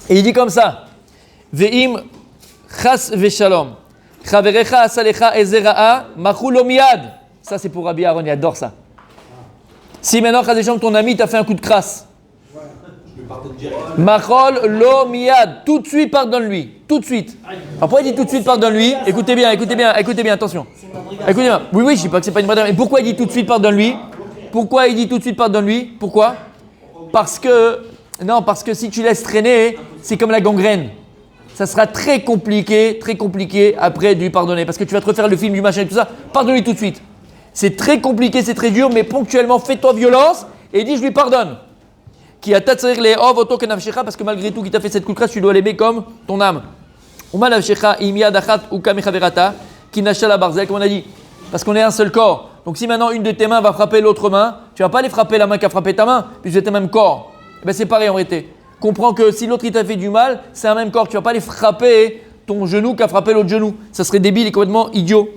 Et il dit comme ça. Ve'im chas ve'shalom. Chaverecha asalecha ezera'a machul lo miyad. Ça, c'est pour Rabbi Aaron, il adore ça. Si maintenant, chas ve'shalom, ton ami t'a fait un coup de crasse. Machol lo miyad. Tout de suite, pardonne-lui. Tout de suite. Alors, pourquoi il dit tout de suite, pardonne-lui? Écoutez bien, attention. Écoutez bien. Oui, je ne dis pas que c'est pas une madame. Mais pourquoi il dit tout de suite, pardonne-lui? Pourquoi il dit tout de suite, pardonne-lui? Pourquoi? Parce que si tu laisses traîner, c'est comme la gangrène. Ça sera très compliqué après de lui pardonner. Parce que tu vas te refaire le film du machin et tout ça. Pardonne-lui tout de suite. C'est très compliqué, c'est très dur, mais ponctuellement, fais-toi violence et dis je lui pardonne. Qui a tatsarir les ov auto kenavshecha, parce que malgré tout, qui t'a fait cette coup de crasse, tu dois l'aimer comme ton âme. Uma navshecha imia dachat ou kamechaverata, qui nasha la barzel, comme on a dit. Parce qu'on est un seul corps. Donc si maintenant une de tes mains va frapper l'autre main, tu vas pas aller frapper la main qui a frappé ta main, puisque vous êtes un même corps. Et ben c'est pareil en réalité. Comprends que si l'autre il t'a fait du mal, c'est un même corps. Tu vas pas aller frapper ton genou qui a frappé l'autre genou. Ça serait débile et complètement idiot.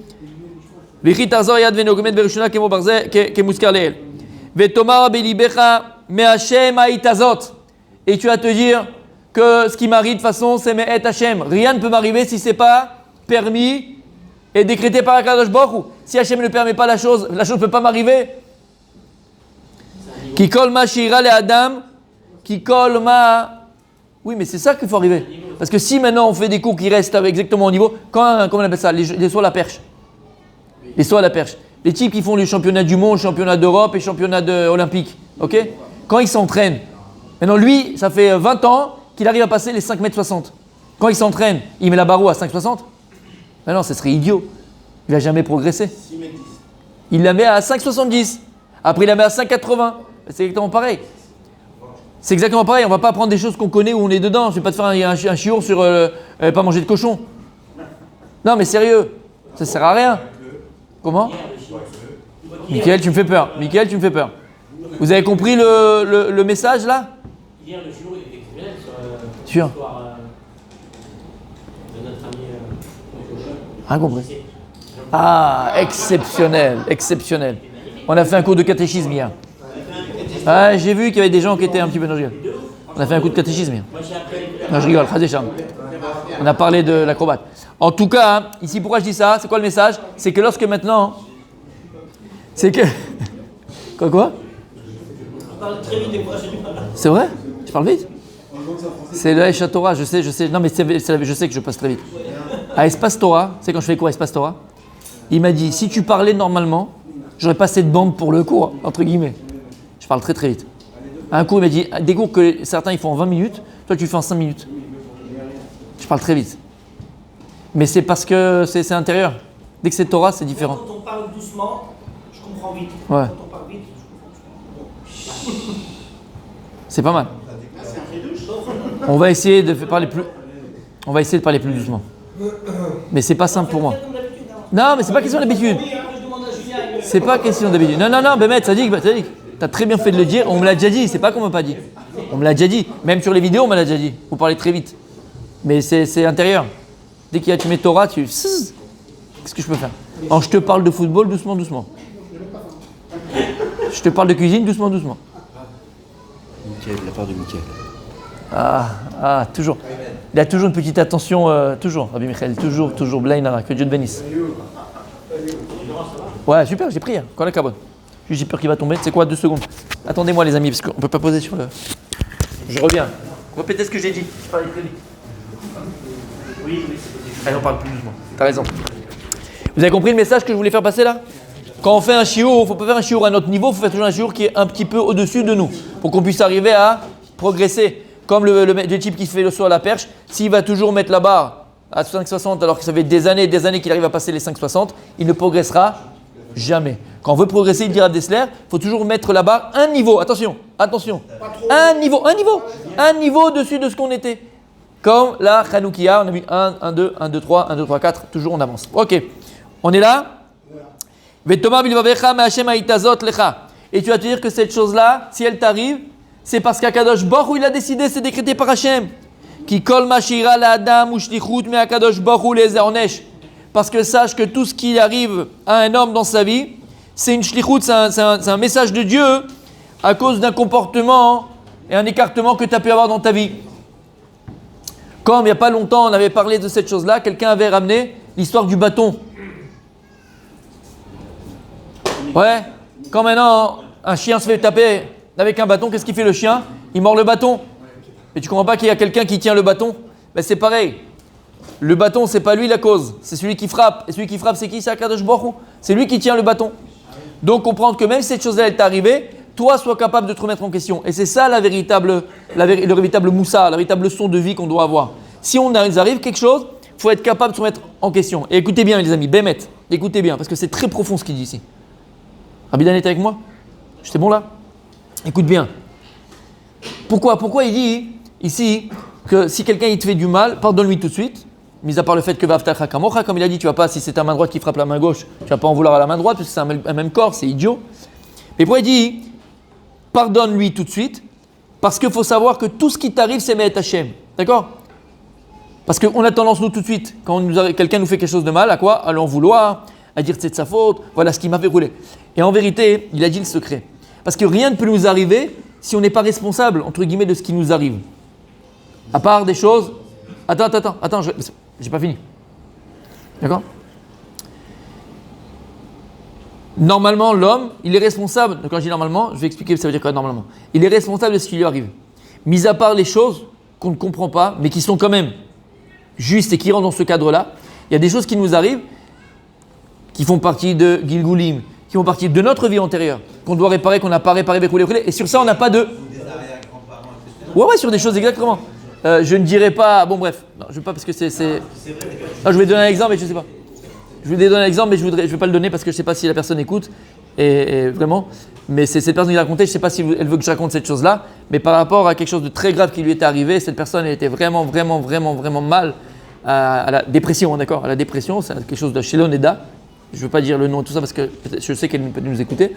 Et tu vas te dire que ce qui m'arrive de toute façon c'est Me'et Hashem. Rien ne peut m'arriver si c'est pas permis et décrété par Akadosh Baruch Hu. Si Hashem ne permet pas la chose ne peut pas m'arriver. Qui kol ma shira le Adam, qui kol ma. Oui, mais c'est ça qu'il faut arriver. Parce que si maintenant on fait des cours qui restent exactement au niveau, comment on appelle ça? Les sauts à la perche. Les sauts à la perche. Les types qui font le championnat du monde, championnat d'Europe et championnat olympique. Ok? Quand ils s'entraînent, maintenant lui, ça fait 20 ans qu'il arrive à passer les 5,60 m. Quand il s'entraîne, il met la barreau à 5,60 m. Mais non, ce serait idiot. Il ne va jamais progresser. Il la met à 5,70. Après, il la met à 5,80. C'est exactement pareil. C'est exactement pareil. On ne va pas prendre des choses qu'on connaît où on est dedans. Je ne vais pas te faire un chiour sur pas manger de cochon. Non, mais sérieux. Ça ne sert à rien. Comment? Mickaël, tu me fais peur. Vous avez compris le message là? Hier, le chiour était exceptionnel sur Sûr. l'histoire de notre ami Rien compris. Ah, exceptionnel. On a fait un cours de catéchisme hier. Ah, j'ai vu qu'il y avait des gens qui étaient un petit peu... Non, je rigole. On a fait un cours de catéchisme hier. Non, je rigole, on a parlé de l'acrobate. En tout cas, hein, ici, pourquoi je dis ça? C'est quoi le message? C'est que lorsque maintenant... C'est que... Quoi? Je parle très vite des fois, j'ai du mal. C'est vrai? Je parle vite? C'est le Esha Torah, je sais. Non, mais je sais que je passe très vite. À Espace Torah, c'est quand je fais cours à Espace Torah, il m'a dit, si tu parlais normalement, j'aurais pas cette bande pour le cours, entre guillemets. Je parle très vite. À un cours, il m'a dit, des cours que certains ils font en 20 minutes, toi tu fais en 5 minutes. Je parle très vite. Mais c'est parce que c'est intérieur. Dès que c'est Torah, c'est différent. Quand on parle doucement, je comprends vite. Ouais. Quand on parle vite, je comprends. C'est pas mal. On va essayer de parler plus doucement. Mais c'est pas simple pour moi. Non, mais c'est pas question d'habitude. C'est pas question d'habitude. Non, Bémet, ça dit que t'as très bien fait de le dire. On me l'a déjà dit. C'est pas qu'on m'a pas dit. On me l'a déjà dit. Même sur les vidéos, on me l'a déjà dit. Vous parlez très vite. Mais c'est intérieur. Dès qu'il y a tu mets Torah, qu'est-ce que je peux faire? Alors, je te parle de football doucement. Je te parle de cuisine doucement. Mickaël, la part de Mickaël. Ah, toujours. Il a toujours une petite attention, toujours, Rabbi Michael, toujours, Blainara, que Dieu te bénisse. Ouais, super, j'ai pris, quand la carbone. J'ai peur qu'il va tomber, c'est quoi, 2 secondes. Attendez-moi les amis, parce qu'on ne peut pas poser sur le... Je reviens. Répétez ce que j'ai dit, je parlais très vite. Oui, allez, on parle plus doucement, t'as raison. Vous avez compris le message que je voulais faire passer là? Quand on fait un chiour, il ne faut pas faire un chiour à notre niveau, il faut faire toujours un chiour qui est un petit peu au-dessus de nous, pour qu'on puisse arriver à progresser. Comme le type qui fait le saut à la perche, s'il va toujours mettre la barre à 5,60 alors que ça fait des années qu'il arrive à passer les 5,60, il ne progressera jamais. Quand on veut progresser, il dira Dessler, il faut toujours mettre la barre un niveau, attention, un niveau au-dessus de ce qu'on était. Comme la Chanoukia, on a vu 1, 2, 3, 4, toujours on avance. Ok, on est là. Et tu vas te dire que cette chose-là, si elle t'arrive, c'est parce qu'Akadosh Baruch Hu il a décidé, c'est décrété par Hashem. Qui kol mashira la adam ou shlichut me Akadosh Baruch Hu les ornesh. Parce que sache que tout ce qui arrive à un homme dans sa vie, c'est une shlichut, c'est un message de Dieu à cause d'un comportement et un écartement que tu as pu avoir dans ta vie. Comme il n'y a pas longtemps, on avait parlé de cette chose-là, quelqu'un avait ramené l'histoire du bâton. Ouais, quand maintenant un chien se fait taper avec un bâton, qu'est-ce qu'il fait le chien? Il mord le bâton. Mais tu comprends pas qu'il y a quelqu'un qui tient le bâton? Ben c'est pareil. Le bâton, c'est pas lui la cause, c'est celui qui frappe. Et celui qui frappe, c'est qui? C'est Akadosh Baruch Hu. C'est lui qui tient le bâton. Donc comprendre que même si cette chose-là est arrivée, toi sois capable de te remettre en question. Et c'est ça le véritable moussa, la véritable leçon de vie qu'on doit avoir. Si on arrive quelque chose, il faut être capable de se remettre en question. Et écoutez bien les amis, Bémet, écoutez bien, parce que c'est très profond ce qu'il dit ici. Rabbi Dan est avec moi? J'étais bon là? Écoute bien. Pourquoi il dit ici que si quelqu'un il te fait du mal, pardonne-lui tout de suite, mis à part le fait que Vavtacha Kamocha, comme il a dit, tu vas pas, si c'est ta main droite qui frappe la main gauche, tu vas pas en vouloir à la main droite, parce que c'est un même corps, c'est idiot. Mais pourquoi il dit pardonne-lui tout de suite? Parce qu'il faut savoir que tout ce qui t'arrive, c'est Me'et Hashem. D'accord? Parce qu'on a tendance, nous, tout de suite, quand quelqu'un nous fait quelque chose de mal, à quoi? À l'en vouloir, à dire que c'est de sa faute, voilà ce qui m'a fait rouler. Et en vérité, il a dit le secret. Parce que rien ne peut nous arriver si on n'est pas responsable, entre guillemets, de ce qui nous arrive. À part des choses. Attends, j'ai pas fini. D'accord? Normalement, l'homme, il est responsable. Quand je dis normalement, je vais expliquer ça veut dire quoi normalement. Il est responsable de ce qui lui arrive. Mis à part les choses qu'on ne comprend pas, mais qui sont quand même justes et qui rentrent dans ce cadre-là, il y a des choses qui nous arrivent qui font partie de Gilgulim, qui font partie de notre vie antérieure, qu'on doit réparer, qu'on n'a pas réparé, et sur ça, on n'a pas de. Ouais, sur des choses exactement. Je ne dirais pas. Bon, bref, non, je ne veux pas parce que c'est. Non, je vais donner un exemple, mais je ne sais pas. Je vais donner un exemple, mais je ne vais pas le donner parce que je ne sais pas si la personne écoute, et vraiment. Mais c'est cette personne qui l'a raconté, je ne sais pas si elle veut que je raconte cette chose-là, mais par rapport à quelque chose de très grave qui lui était arrivé, cette personne elle était vraiment mal à la dépression, d'accord? À la dépression, c'est quelque chose de chez l'Oneda. Je ne veux pas dire le nom et tout ça parce que je sais qu'elle peut nous écouter.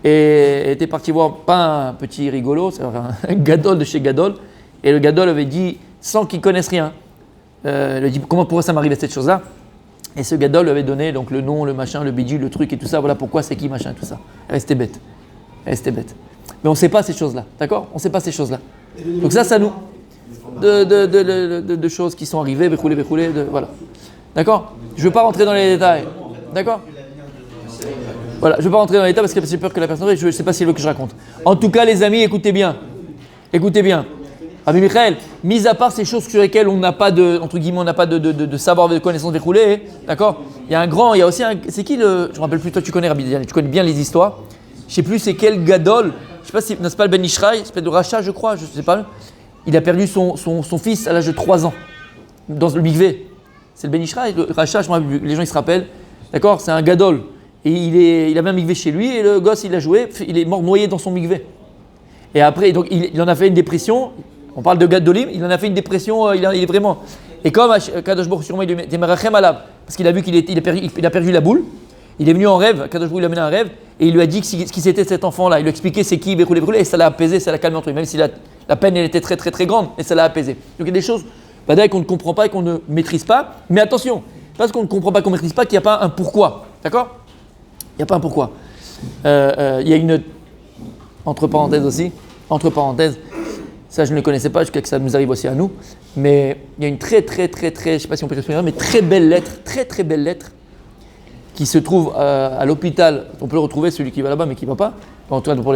Et elle était partie voir, pas un petit rigolo, c'est un gadol de chez Gadol. Et le gadol avait dit, sans qu'il connaisse rien, il a dit comment pourquoi ça m'arrive à cette chose-là. Et ce gadol lui avait donné donc le nom, le machin, le bidule, le truc et tout ça. Voilà pourquoi c'est qui machin, tout ça. Elle restait bête. Mais on ne sait pas ces choses-là, d'accord? On ne sait pas ces choses-là. Donc ça nous de choses qui sont arrivées, voilà. D'accord? Je ne veux pas rentrer dans les détails. D'accord? Voilà, je ne veux pas rentrer dans les détails parce que j'ai peur que la personne, je ne sais pas s'il veut que je raconte. En tout cas, les amis, écoutez bien. Rabbi Michael, mis à part ces choses sur lesquelles on n'a pas de, entre guillemets, on n'a pas de savoir, de connaissance déroulée, d'accord? Il y a aussi un, c'est qui le, je me rappelle plus, toi tu connais Rabbi Diane, tu connais bien les histoires. Je sais plus c'est quel gadol, je sais pas si, n'est-ce pas le Ben Ishraï, c'est de Racha je crois, je sais pas. Il a perdu son fils à l'âge de 3 ans, dans le mikvé. C'est le Ben Ishraï, le Racha, les gens ils se rappellent, d'accord? C'est un gadol. Et il avait un mikvé chez lui et le gosse il a joué, il est mort noyé dans son mikvé. Et après, donc il en a fait une dépression. On parle de Gadolim, il en a fait une dépression, il est vraiment. Et comme Kadosh Baruch Hu sûrement il était marachem alab, parce qu'il a vu qu'il a perdu la boule, il est venu en rêve, Kadosh Baruch Hu lui a mené un rêve, et il lui a dit ce qui c'était cet enfant-là. Il lui a expliqué c'est qui, et ça l'a apaisé, ça l'a calmé entre eux, même si la peine elle était très très très grande, et ça l'a apaisé. Donc il y a des choses qu'on ne comprend pas et qu'on ne maîtrise pas, mais attention, parce qu'on ne comprend pas, qu'on ne maîtrise pas, qu'il n'y a pas un pourquoi, d'accord? Il n'y a pas un pourquoi. Il y a une, entre parenthèses, ça je ne le connaissais pas, jusqu'à que ça nous arrive aussi à nous, mais il y a une très, je ne sais pas si on peut l'exprimer, mais très belle lettre, qui se trouve à l'hôpital. On peut le retrouver, celui qui va là-bas, mais qui ne va pas, en tout cas pour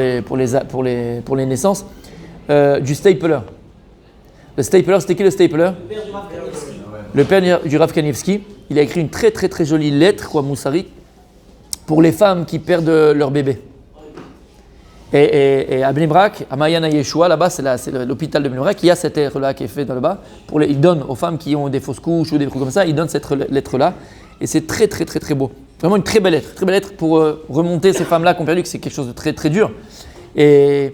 les naissances, du Stapler. Le Stapler, c'était qui le Stapler? Le père du Rav Kanievski. Il a écrit une très jolie lettre, quoi, Moussari, pour les femmes qui perdent leur bébé. Et à Bnei Brak, à Mayana Yeshua, là-bas, c'est l'hôpital de Bnei Brak, il y a cette lettre-là qui est faite dans le bas. Il donne aux femmes qui ont des fausses couches ou des trucs comme ça, il donne cette lettre-là. Et c'est très beau. Vraiment une très belle lettre pour remonter ces femmes-là qui ont perdu, que c'est quelque chose de très dur. Et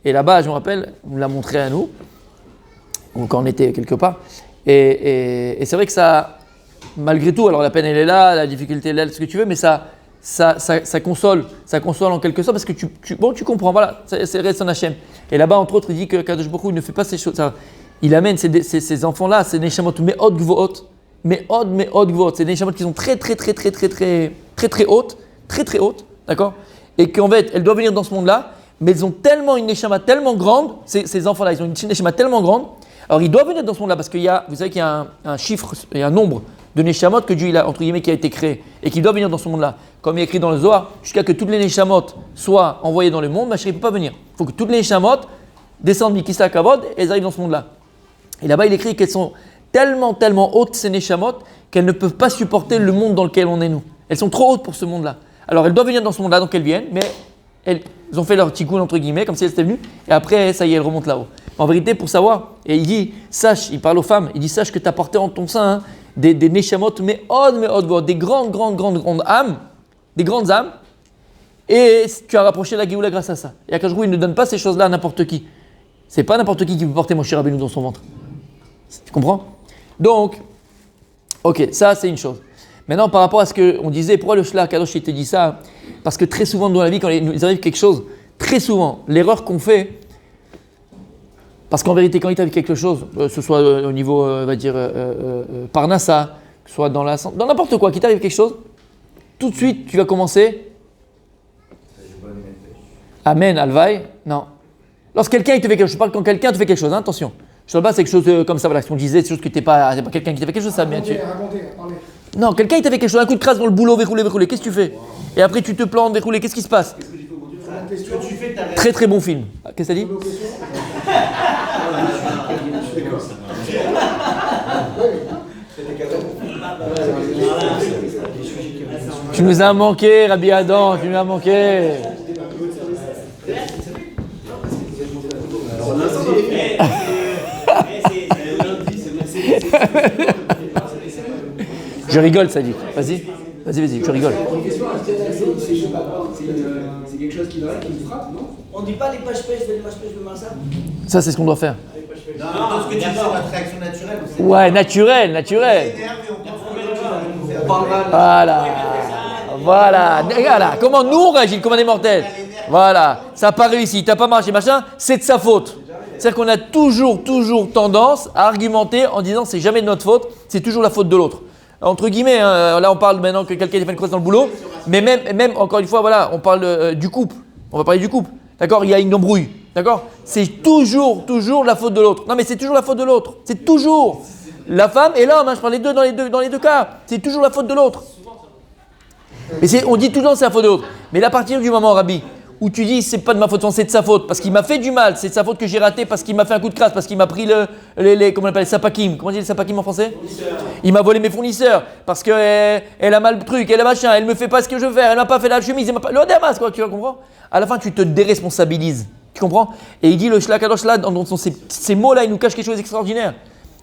là-bas, je me rappelle, on l'a montré à nous, quand on était quelque part. Et c'est vrai que ça, malgré tout, alors la peine elle est là, la difficulté elle est là, ce que tu veux, mais ça console en quelque sorte parce que tu comprends, voilà, c'est Resson Hashem. Et là-bas, entre autres, il dit que Kadosh Baruch Hu ne fait pas ces choses. Il amène ces enfants-là, ces Neshamot, mais hautes gvoot, c'est des Neshamot qui sont très hautes, d'accord? Et qu'en fait, elles doivent venir dans ce monde-là, mais elles ont tellement une Neshama tellement grande, ces enfants-là, ils ont une Neshama tellement grande, Alors, ils doivent venir dans ce monde-là parce qu'il y a, vous savez qu'il y a un chiffre, il y a un nombre de Neshamot que Dieu, il a, entre guillemets, qui a été créé et qui doit venir dans ce monde-là. Comme il est écrit dans le Zohar, jusqu'à que toutes les Neshamot soient envoyées dans le monde, ma chérie ne peut pas venir. Il faut que toutes les Neshamot descendent Mikisa Kavod et elles arrivent dans ce monde-là. Et là-bas, il écrit qu'elles sont tellement hautes, ces Neshamot, qu'elles ne peuvent pas supporter le monde dans lequel on est nous. Elles sont trop hautes pour ce monde-là. Alors, elles doivent venir dans ce monde-là, donc elles viennent, mais elles ont fait leur tikkun, entre guillemets, comme si elles étaient venues, et après, ça y est, elles remontent là-haut. En vérité, pour savoir, et il dit, sache, il parle aux femmes, il dit, sache que tu as porté en ton sein des Neshamot, mais des grandes âmes, et tu as rapproché la Géoula grâce à ça. Et Akash Baruch Hu, il ne donne pas ces choses-là à n'importe qui. C'est pas n'importe qui peut porter Moshe Rabbeinu dans son ventre. Tu comprends? Donc, ok, ça c'est une chose. Maintenant, par rapport à ce qu'on disait, pourquoi le Shlach Kadosh il te dit ça? Parce que très souvent dans la vie, quand il nous arrive quelque chose, très souvent, l'erreur qu'on fait, parce qu'en vérité, quand il t'arrive quelque chose, ce soit au niveau, on va dire, Parnassa, que ce soit dans n'importe quoi, qu'il t'arrive quelque chose, tout de suite, tu vas commencer. Amen, Alvaï. Non. Lorsque quelqu'un il te fait quelque chose, je parle quand quelqu'un te fait quelque chose, hein, attention. Je ne parle pas, c'est quelque chose comme ça, voilà, ce qu'on disait, c'est quelque chose que t'es pas, c'est pas quelqu'un qui t'a fait quelque chose, ça bien tu. Non, quelqu'un il t'a fait quelque chose, un coup de crasse dans le boulot, verroulé, qu'est-ce que tu fais? Et après tu te plantes, verroulé, qu'est-ce qui se passe? Très très bon film. Qu'est-ce que t'as dit? Tu nous as manqué, Rabbi Adam, tu nous as manqué. Je rigole, Sadiq. Vas-y, je rigole. C'est quelque chose qui me frappe, non? On dit pas les pages pêche, les pages pêche, le ça. Ça, c'est ce qu'on doit faire. Non, parce que tu dis, c'est notre réaction naturelle. Ouais, naturel. Voilà. Comment nous on réagit comme un immortel? Voilà, ça n'a pas réussi, t'as pas marché, machin, c'est de sa faute. C'est-à-dire qu'on a toujours tendance à argumenter en disant c'est jamais de notre faute, c'est toujours la faute de l'autre. Entre guillemets, hein, là on parle maintenant que quelqu'un a fait une croix dans le boulot, mais même encore une fois, voilà, on parle du couple. On va parler du couple, d'accord? Il y a une embrouille, d'accord? C'est toujours la faute de l'autre. Non mais c'est toujours la faute de l'autre, c'est toujours. La femme et l'homme, hein, je parle dans les deux cas, c'est toujours la faute de l'autre. Mais on dit toujours c'est la faute de l'autre. Mais à partir du moment, Rabbi, où tu dis c'est pas de ma faute, c'est de sa faute, parce qu'il m'a fait du mal, c'est de sa faute que j'ai raté, parce qu'il m'a fait un coup de crasse, parce qu'il m'a pris comment on appelle les sapakim. Comment on dit les sapakim en français? Il m'a volé mes fournisseurs, parce qu'elle a mal le truc, elle a machin, elle me fait pas ce que je veux faire, elle m'a pas fait la chemise, elle m'a pas. Le damas, quoi, tu vas comprendre? À la fin, tu te déresponsabilises. Tu comprends? Et il dit le Shlach Kadosh là, dans ces mots-là, il nous cache quelque chose d'extraordinaire.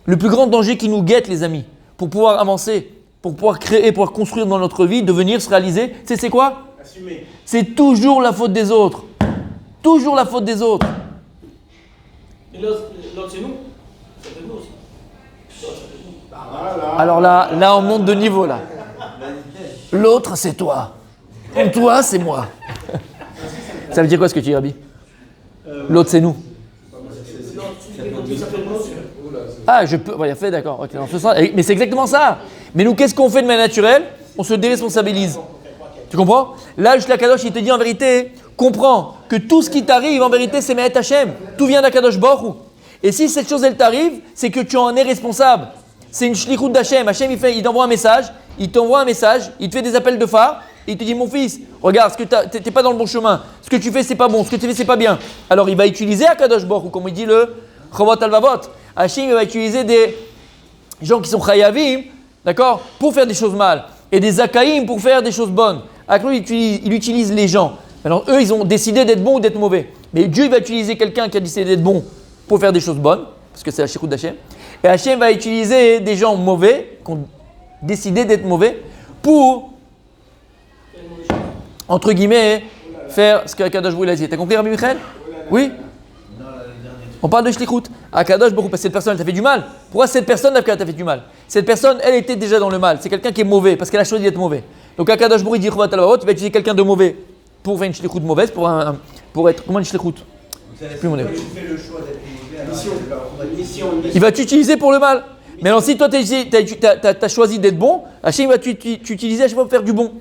Le plus grand danger qui nous guette, les amis, pour pouvoir avancer, pour pouvoir créer, pour pouvoir construire dans notre vie, devenir, se réaliser, c'est quoi? Assumer. C'est toujours la faute des autres. Toujours la faute des autres. Et l'autre, c'est nous. Ça peut être nous aussi. Alors là, on monte de niveau là. L'autre, c'est toi. Et toi, c'est moi. Ça veut dire quoi ce que tu dis, Rabbi? L'autre, c'est nous. Ah, je peux. Il a fait, d'accord. Okay, dans ce sens. Mais c'est exactement ça. Mais nous, qu'est-ce qu'on fait de manière naturelle? On se déresponsabilise. Tu comprends? Là, le Shlach Kadosh, il te dit en vérité, comprends que tout ce qui t'arrive, en vérité, c'est Me'et Hashem. Tout vient d'Akadosh Baruch Hu. Et si cette chose, elle t'arrive, c'est que tu en es responsable. C'est une shlichut d'Hashem. Hachem, il t'envoie un message, il te fait des appels de phare, et il te dit, mon fils, regarde, t'es pas dans le bon chemin. Ce que tu fais, c'est pas bon. Ce que tu fais, c'est pas bien. Alors, il va utiliser Akadosh Baruch Hu, comme il dit le Chovot Alvavot. Hachem, il va utiliser des gens qui sont chayavim, d'accord, pour faire des choses mal. Et des zakaïm pour faire des choses bonnes. Avec lui, il utilise les gens. Alors, eux, ils ont décidé d'être bons ou d'être mauvais. Mais Dieu, il va utiliser quelqu'un qui a décidé d'être bon pour faire des choses bonnes, parce que c'est la shlichut d'Hachem. Et Hachem va utiliser des gens mauvais, qui ont décidé d'être mauvais, pour, entre guillemets, faire ce qu'Akadosh Baruch Hu a dit. T'as compris, Rabbi Michael? Oui? On parle de shlichut. Akadosh Baruch Hu, parce que cette personne, elle t'a fait du mal. Pourquoi cette personne t'a fait du mal? Cette personne, elle était déjà dans le mal. C'est quelqu'un qui est mauvais, parce qu'elle a choisi d'être mauvais. Donc Akadosh Baruch Hu dit, il va utiliser quelqu'un de mauvais pour faire une shlichut mauvaise, pour être. Comment une shlichut? Je sais plus mon nez. Il va t'utiliser pour le mal. Mais alors, si toi, tu as choisi d'être bon, Hachem va t'utiliser à chaque fois pour faire du bon.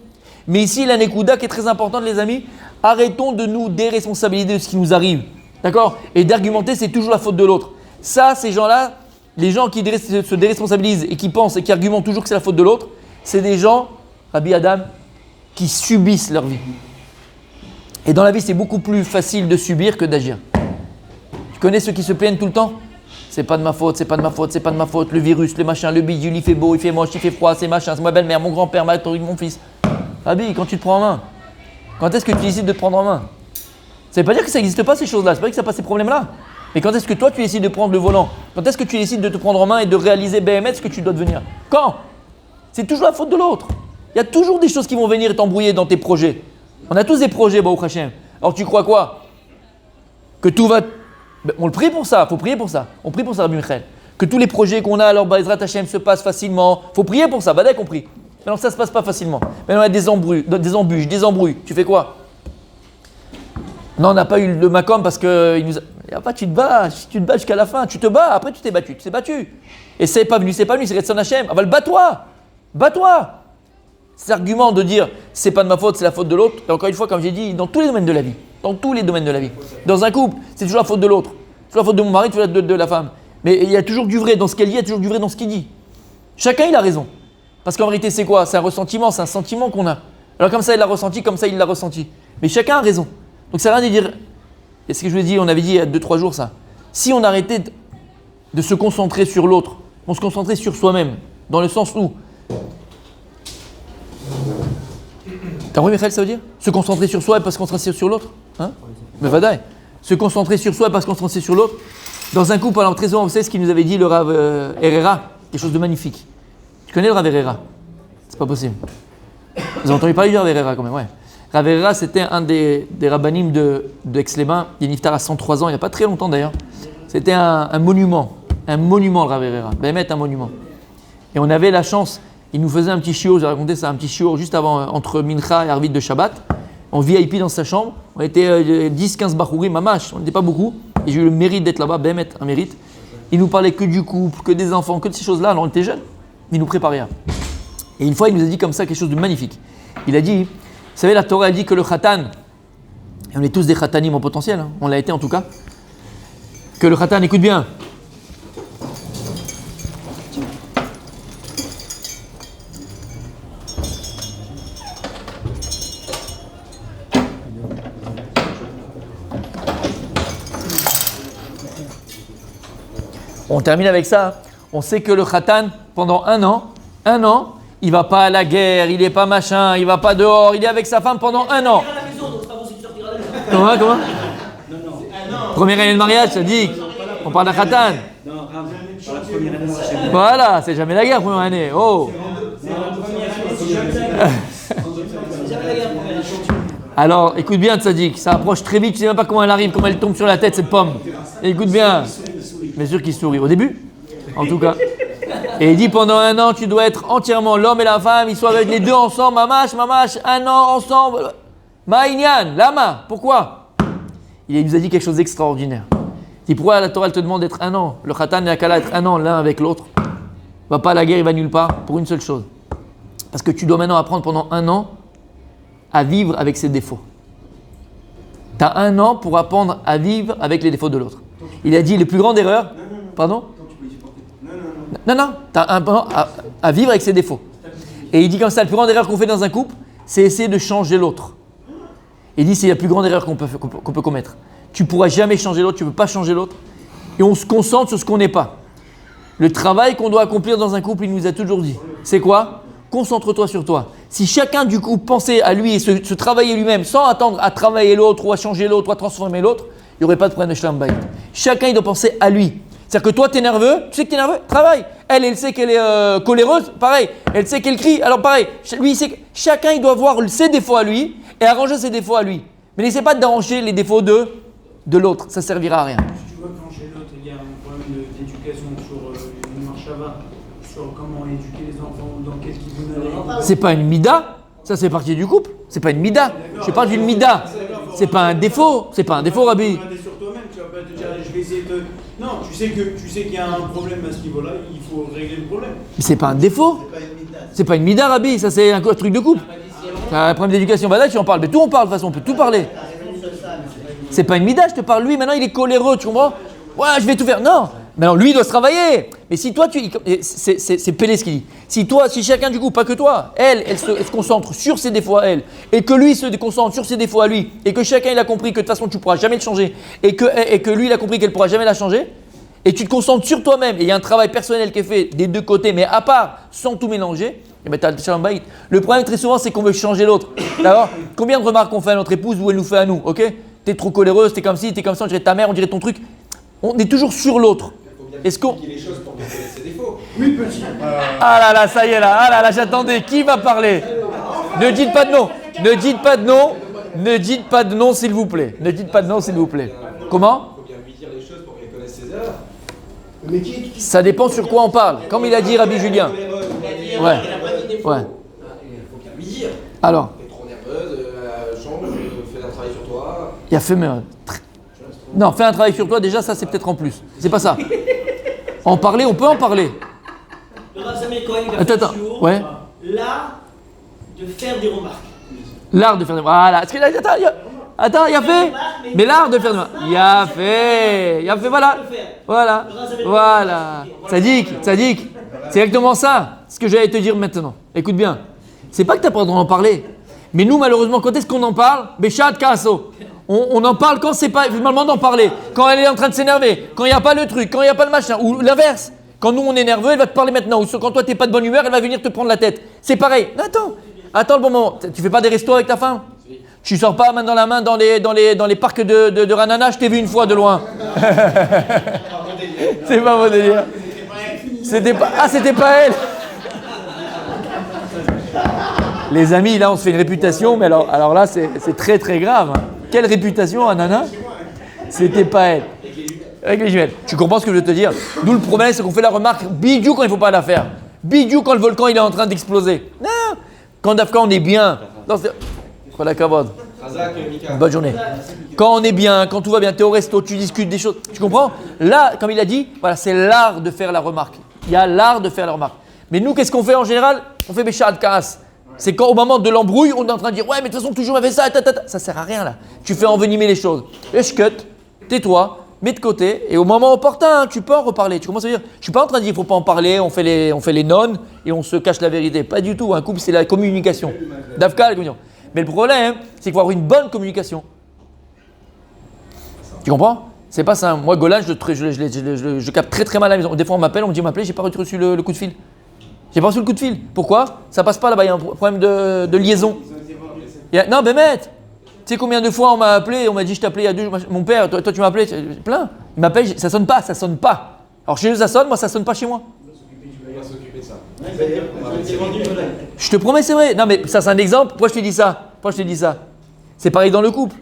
Mais ici, la Nekuda qui est très importante, les amis, arrêtons de nous déresponsabiliser de ce qui nous arrive. D'accord? Et d'argumenter, c'est toujours la faute de l'autre. Ça, ces gens-là, les gens qui se déresponsabilisent et qui pensent et qui argumentent toujours que c'est la faute de l'autre, c'est des gens, Rabbi Adam, qui subissent leur vie. Et dans la vie, c'est beaucoup plus facile de subir que d'agir. Tu connais ceux qui se plaignent tout le temps? C'est pas de ma faute, c'est pas de ma faute, c'est pas de ma faute, le virus, le machin, le bidule, il fait beau, il fait moche, il fait froid, c'est machin, c'est ma belle-mère, mon grand-père, mon fils. Rabbi, quand tu te prends en main, quand est-ce que tu décides de te prendre en main? Ça veut pas dire que ça n'existe pas ces choses-là, c'est pas dire que ça n'a pas ces problèmes-là. Mais quand est-ce que toi tu décides de prendre le volant? Quand est-ce que tu décides de te prendre en main et de réaliser BMS ce que tu dois devenir? Quand? C'est toujours la faute de l'autre. Il y a toujours des choses qui vont venir t'embrouiller dans tes projets. On a tous des projets, Baruch Hashem. Alors tu crois quoi? Que tout va... Ben, on le prie pour ça, il faut prier pour ça. On prie pour ça, Rabbi Michael. Que tous les projets qu'on a, alors Bezrat Hashem se passent facilement. Il faut prier pour ça, Badai compris. Mais non, ça ne se passe pas facilement. Maintenant, il y a des embûches, des embrouilles. Tu fais quoi? Non, on n'a pas eu le Macom parce que il y a pas, tu te bats jusqu'à la fin. Tu te bats, après tu t'es battu. Et c'est pas venu, c'est Retson Hashem. Aval, bats-toi. Cet argument de dire c'est pas de ma faute, c'est la faute de l'autre. Et encore une fois, comme j'ai dit, dans tous les domaines de la vie. Dans un couple, c'est toujours la faute de l'autre. C'est la faute de mon mari, c'est de la femme. Mais il y a toujours du vrai dans ce qu'elle dit, il y a toujours du vrai dans ce qu'il dit. Chacun, il a raison. Parce qu'en réalité, c'est quoi? C'est un ressentiment, c'est un sentiment qu'on a. Alors comme ça, il l'a ressenti, comme ça, il l'a ressenti. Mais chacun a raison. Donc ça n'a rien de dire. Et ce que je vous ai dit, on avait dit il y a 2-3 jours ça. Si on arrêtait de se concentrer sur l'autre, on se concentrait sur soi-même, dans le sens où... T'as compris, Michael, ça veut dire? Se concentrer sur soi et pas se concentrer sur l'autre, hein? Mais vadaï. Se concentrer sur soi et pas se concentrer sur l'autre. Dans un couple, alors très souvent, vous savez ce qu'il nous avait dit le Rav Herrera, quelque chose de magnifique. Tu connais le Rav Herrera? C'est pas possible. Vous avez entendu parler du Rav Herrera quand même, ouais. Rav Herrera, c'était un des rabbanim de Aix-les-Bains. Il est niftar à 103 ans, il n'y a pas très longtemps d'ailleurs. C'était un monument, le Rav Herrera. Bémet, un monument. Et on avait la chance, il nous faisait un petit shiur, j'ai raconté ça, un petit shiur juste avant, entre Mincha et Arvit de Shabbat. On VIP dans sa chambre, on était 10-15 bachourim, mamash, on n'était pas beaucoup. Et j'ai eu le mérite d'être là-bas, Bémet, un mérite. Il nous parlait que du couple, que des enfants, que de ces choses-là, alors on était jeunes. Il nous préparait. Et une fois, il nous a dit comme ça quelque chose de magnifique. Il a dit, vous savez, la Torah, elle dit que le khatan, et on est tous des khatanim en potentiel, hein, on l'a été en tout cas, que le khatan, écoute bien, on termine avec ça. On sait que le khatan, pendant un an, il va pas à la guerre, il est pas machin, il va pas dehors, il est avec sa femme pendant un an. Comment? Première année de mariage, ça dit. On parle d'un khatan. Voilà, c'est jamais la guerre, première année. Oh. Alors, écoute bien, Tzadik, ça approche très vite, tu sais même pas comment elle arrive, comment elle tombe sur la tête, cette pomme. Écoute bien. Bien sûr qu'il sourit au début, en tout cas. Et il dit pendant un an, tu dois être entièrement l'homme et la femme, ils sont avec les deux ensemble, mamash, un an ensemble. Maïnian, lama, pourquoi? Il nous a dit quelque chose d'extraordinaire. Il dit pourquoi la Torah elle te demande d'être un an, le khatan et la kala être un an l'un avec l'autre. Il va pas à la guerre, il va nulle part, pour une seule chose. Parce que tu dois maintenant apprendre pendant un an à vivre avec ses défauts. Tu as un an pour apprendre à vivre avec les défauts de l'autre. Il a dit les plus grandes erreurs. Pardon? Non, tu as un an à vivre avec ses défauts. Et il dit comme ça, la plus grande erreur qu'on fait dans un couple, c'est essayer de changer l'autre. Il dit c'est la plus grande erreur qu'on peut commettre. Tu ne pourras jamais changer l'autre, tu ne peux pas changer l'autre. Et on se concentre sur ce qu'on n'est pas. Le travail qu'on doit accomplir dans un couple, il nous a toujours dit. C'est quoi? Concentre-toi sur toi. Si chacun du couple pensait à lui et se travailler lui-même sans attendre à travailler l'autre ou à changer l'autre ou à transformer l'autre, il n'y aurait pas de problème de Shalom Bayit. Chacun il doit penser à lui. C'est-à-dire que toi tu es nerveux, tu sais que tu es nerveux, travaille. Elle sait qu'elle est coléreuse, pareil. Elle sait qu'elle crie, alors pareil. Lui, chacun il doit voir ses défauts à lui et arranger ses défauts à lui. Mais n'essaie pas d'arranger les défauts de l'autre, ça ne servira à rien. Si tu vois quand chez l'autre il y a un problème d'éducation sur une marchava, sur comment éduquer les enfants, dans qu'est-ce qu'ils vont aller. C'est pas une mida, ça c'est partie du couple. C'est pas une mida. Je parle d'une mida. C'est pas un défaut. C'est pas un défaut, Rabbi. Sur toi-même, tu vas pas te dire je vais essayer de. Non, tu sais qu'il y a un problème à ce niveau-là, il faut régler le problème. Mais c'est pas un défaut. C'est pas une mida, Rabbi. Ça c'est un truc de couple. Un problème d'éducation, bah là tu en parles. Mais tout on parle de toute façon, on peut tout parler. C'est pas une mida, je te parle lui. Maintenant il est coléreux, tu comprends? Ouais, je vais tout faire. Non. Maintenant, lui, il doit se travailler. Mais si toi, c'est Pélé ce qu'il dit. Si chacun du coup, pas que toi, elle se concentre sur ses défauts à elle, et que lui se concentre sur ses défauts à lui, et que chacun il a compris que de toute façon tu ne pourras jamais le changer, et que lui il a compris qu'elle ne pourra jamais la changer, et tu te concentres sur toi-même, et il y a un travail personnel qui est fait des deux côtés, mais à part, sans tout mélanger, et ben t'as le shalom bayit. Le problème très souvent, c'est qu'on veut changer l'autre. D'accord? Combien de remarques on fait à notre épouse ou elle nous fait à nous? Ok? T'es trop coléreuse, t'es comme ci, t'es comme ça, on dirait ta mère, on dirait ton truc. On est toujours sur l'autre. Est-ce qu'on. les choses pour bien connaître ses défauts. Oui, petit. Ah là là, ça y est là, ah là là, j'attendais. Qui va parler? Ne dites pas de nom. Ne dites pas de nom. Ne dites pas de nom, s'il vous plaît. Ne dites pas de nom, s'il vous plaît. Comment? Il faut bien lui dire les choses pour qu'elle connaisse ses erreurs. Mais qui Ça dépend sur quoi on parle. Comme il a dit Rabbi Julien. Ouais. Ouais. Il faut bien lui dire. Alors, T'es trop nerveuse, change, fais un travail sur toi. il a fait. Non, fais un travail sur toi, déjà, ça c'est peut-être en plus. C'est pas ça. En parler, on peut en parler. Le Rav Sameir Cohen, il a Attends, fait attends. un shiur, Ouais. l'art de faire des remarques. L'art de faire des. Voilà. Attends, il a fait. Mais l'art de faire des. Il a fait, voilà. Voilà. Tzadik. C'est exactement ça, ce que j'allais te dire maintenant. Écoute bien. C'est pas que t'as pas le droit d'en parler. Mais nous, malheureusement, quand est-ce qu'on en parle? Béchat Kasso. On en parle quand c'est pas finalement d'en parler. Quand elle est en train de s'énerver, quand il n'y a pas le truc, quand il n'y a pas le machin, ou l'inverse. Quand nous on est nerveux, elle va te parler maintenant. Ou quand toi t'es pas de bonne humeur, elle va venir te prendre la tête. C'est pareil. Attends le bon moment. Tu fais pas des restos avec ta femme? Tu sors pas main dans la main dans les parcs de Ranana, je t'ai vu une fois de loin. C'est pas mon délire. C'était pas elle. Les amis, là on se fait une réputation, mais alors là c'est très très grave. Hein. Quelle réputation, Anana? C'était pas elle. Avec les jumelles. Tu comprends ce que je veux te dire? D'où le problème, c'est qu'on fait la remarque bidou quand il ne faut pas la faire. Bidou quand le volcan il est en train d'exploser. Non. Quand d'Afka on est bien. Voilà, Kavod. Bonne journée. Quand on est bien, quand tout va bien, tu es au resto, tu discutes des choses. Tu comprends? Là, comme il a dit, voilà, c'est l'art de faire la remarque. Il y a l'art de faire la remarque. Mais nous, qu'est-ce qu'on fait en général? On fait Béchat Karas. C'est quand au moment de l'embrouille, on est en train de dire ouais, mais de toute façon, toujours on a fait ça, ça sert à rien là. Tu fais envenimer les choses. Eshkut, tais-toi, mets de côté, et au moment opportun, hein, tu peux en reparler. Tu commences à dire, je suis pas en train de dire qu'il faut pas en parler, on fait les nonnes et on se cache la vérité. Pas du tout. Un couple, c'est la communication. Davka, la communication. Mais le problème, c'est qu'il faut avoir une bonne communication. Tu comprends? C'est pas ça. Moi, Golan, je capte très très mal à la maison. Des fois, on m'appelle, on me dit j'ai pas reçu le coup de fil. J'ai pas reçu le coup de fil. Pourquoi? Ça passe pas là-bas, il y a un problème de liaison. Non, Bémet, tu sais combien de fois on m'a appelé, on m'a dit je t'appelais il y a 2 jours, mon père, toi tu m'as appelé, plein. Il m'appelle, ça sonne pas. Alors chez eux ça sonne, moi ça sonne pas chez moi. On va s'occuper de ça. Je te promets, c'est vrai. Non mais ça c'est un exemple, pourquoi je te dis ça? C'est pareil dans le couple.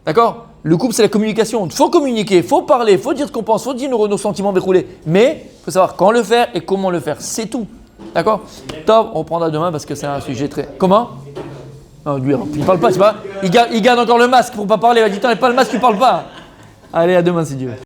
D'accord? Le couple c'est la communication. Il faut communiquer, il faut parler, il faut dire ce qu'on pense, il faut dire nos sentiments déroulés. Mais il faut savoir quand le faire et comment le faire. C'est tout. D'accord? Top, on reprendra demain parce que c'est un sujet très. Comment? Non, lui, il parle pas, tu vois. Il garde encore le masque pour pas parler. Il va dire, t'as pas le masque, tu parles pas. Allez, à demain si Dieu.